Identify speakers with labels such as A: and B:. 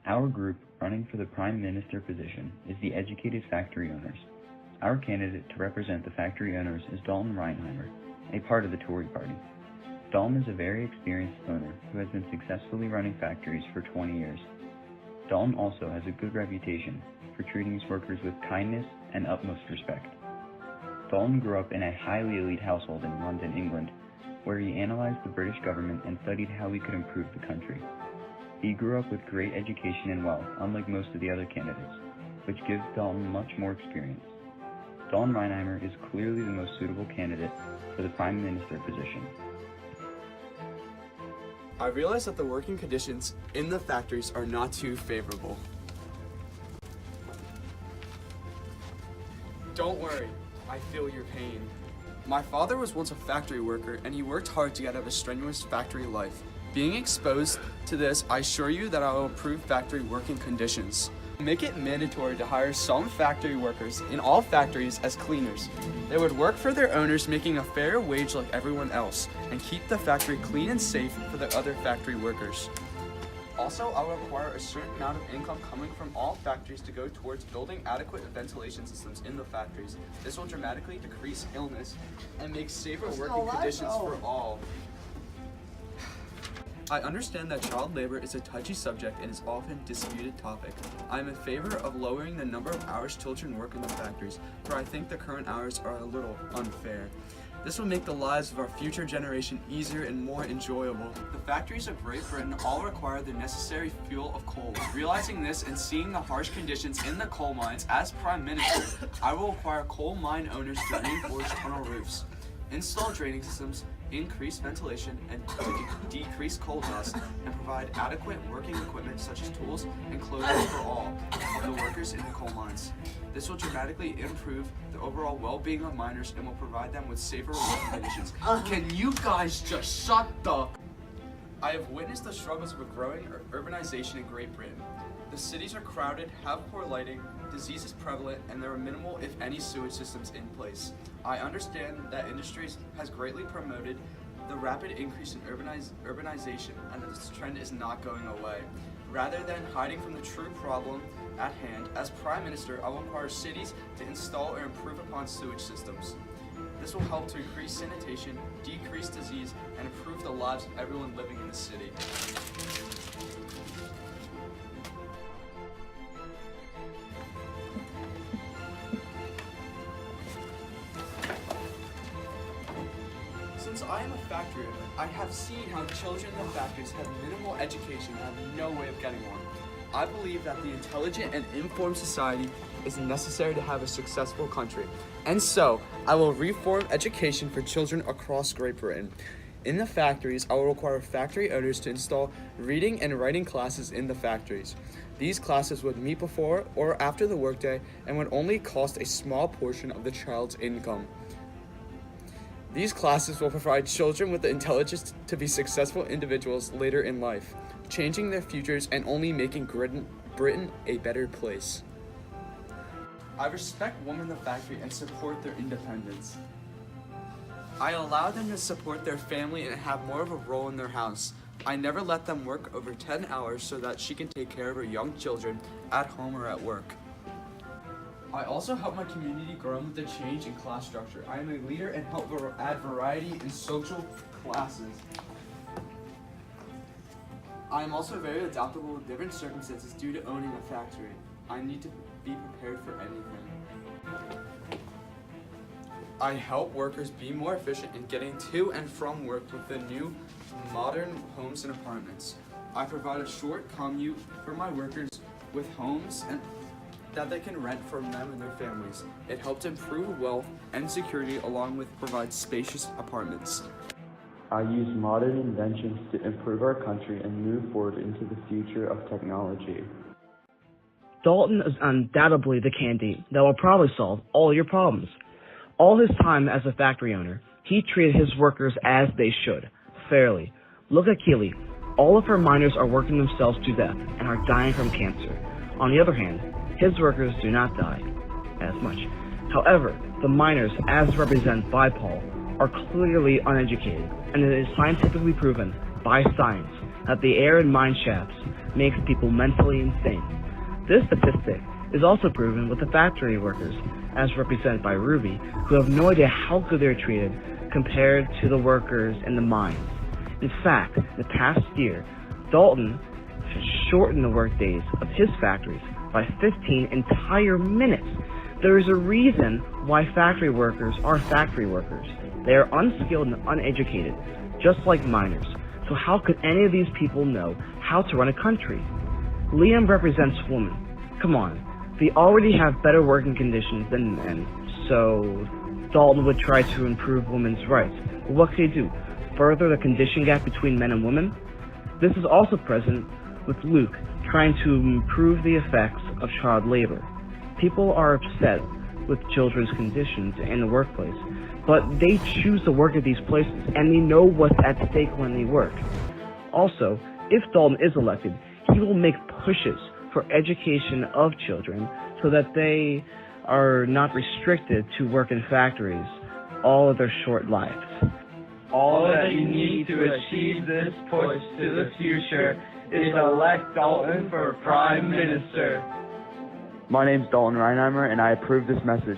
A: Our group running for the Prime Minister position is the Educated Factory Owners. Our candidate to represent the factory owners is Dalton Reinheimer, a part of the Tory party. Dalton is a very experienced owner who has been successfully running factories for 20 years. Dalton also has a good reputation for treating his workers with kindness and utmost respect. Dalton grew up in a highly elite household in London, England, where he analyzed the British government and studied how we could improve the country. He grew up with great education and wealth, unlike most of the other candidates, which gives Dalton much more experience. Dalton Reinheimer is clearly the most suitable candidate for the Prime Minister position.
B: I realize that the working conditions in the factories are not too favorable. Don't worry, I feel your pain. My father was once a factory worker and he worked hard to get out of a strenuous factory life. Being exposed to this, I assure you that I will improve factory working conditions. Make it mandatory to hire some factory workers in all factories as cleaners. They would work for their owners, making a fair wage like everyone else, and keep the factory clean and safe for the other factory workers. Also, I will require a certain amount of income coming from all factories to go towards building adequate ventilation systems in the factories. This will dramatically decrease illness and make safer working conditions for all. I understand that child labor is a touchy subject and is often a disputed topic. I am in favor of lowering the number of hours children work in the factories, for I think the current hours are a little unfair. This will make the lives of our future generation easier and more enjoyable. The factories of Great Britain all require the necessary fuel of coal. Realizing this and seeing the harsh conditions in the coal mines, as Prime Minister, I will require coal mine owners to reinforce tunnel roofs, install draining systems, increase ventilation and decrease coal dust, and provide adequate working equipment such as tools and clothing for all of the workers in the coal mines. This will dramatically improve the overall well-being of miners and will provide them with safer working conditions. Can you guys just shut the... I have witnessed the struggles of a growing urbanization in Great Britain. The cities are crowded, have poor lighting, disease is prevalent, and there are minimal, if any, sewage systems in place. I understand that industry has greatly promoted the rapid increase in urbanization, and that this trend is not going away. Rather than hiding from the true problem at hand, as Prime Minister, I will require cities to install or improve upon sewage systems. This will help to increase sanitation, decrease disease, and improve the lives of everyone living in the city. Since I am a factory owner, I have seen how children in the factories have minimal education and have no way of getting one. I believe that the intelligent and informed society is necessary to have a successful country. And so, I will reform education for children across Great Britain. In the factories, I will require factory owners to install reading and writing classes in the factories. These classes would meet before or after the workday and would only cost a small portion of the child's income. These classes will provide children with the intelligence to be successful individuals later in life, changing their futures and only making Britain a better place. I respect women in the factory and support their independence. I allow them to support their family and have more of a role in their house. I never let them work over 10 hours so that she can take care of her young children at home or at work. I also help my community grow with the change in class structure. I am a leader and help add variety in social classes. I am also very adaptable in different circumstances due to owning a factory. I need to be prepared for anything. I help workers be more efficient in getting to and from work with the new modern homes and apartments. I provide a short commute for my workers with homes and that they can rent for them and their families. It helps improve wealth and security along with provide spacious apartments.
C: I use modern inventions to improve our country and move forward into the future of technology.
D: Dalton is undoubtedly the candidate that will probably solve all your problems. All his time as a factory owner, he treated his workers as they should, fairly. Look at Keely. All of her miners are working themselves to death and are dying from cancer. On the other hand, his workers do not die as much. However, the miners, as represented by Paul, are clearly uneducated, and it is scientifically proven by science that the air in mine shafts makes people mentally insane. This statistic is also proven with the factory workers, as represented by Ruby, who have no idea how good they're treated compared to the workers in the mines. In fact, the past year, Dalton shortened the work days of his factories by 15 entire minutes. There is a reason why factory workers are factory workers. They are unskilled and uneducated, just like miners. So how could any of these people know how to run a country? Liam represents women. Come on, they already have better working conditions than men, so Dalton would try to improve women's rights. But what could he do? Further the condition gap between men and women? This is also present with Luke trying to improve the effects of child labor. People are upset with children's conditions in the workplace, but they choose to work at these places and they know what's at stake when they work. Also, if Dalton is elected, he will make pushes for education of children so that they are not restricted to work in factories all of their short lives.
E: All that you need to achieve this push to the future is elect Dalton for Prime Minister.
C: My name's Dalton Reinheimer, and I approve this message.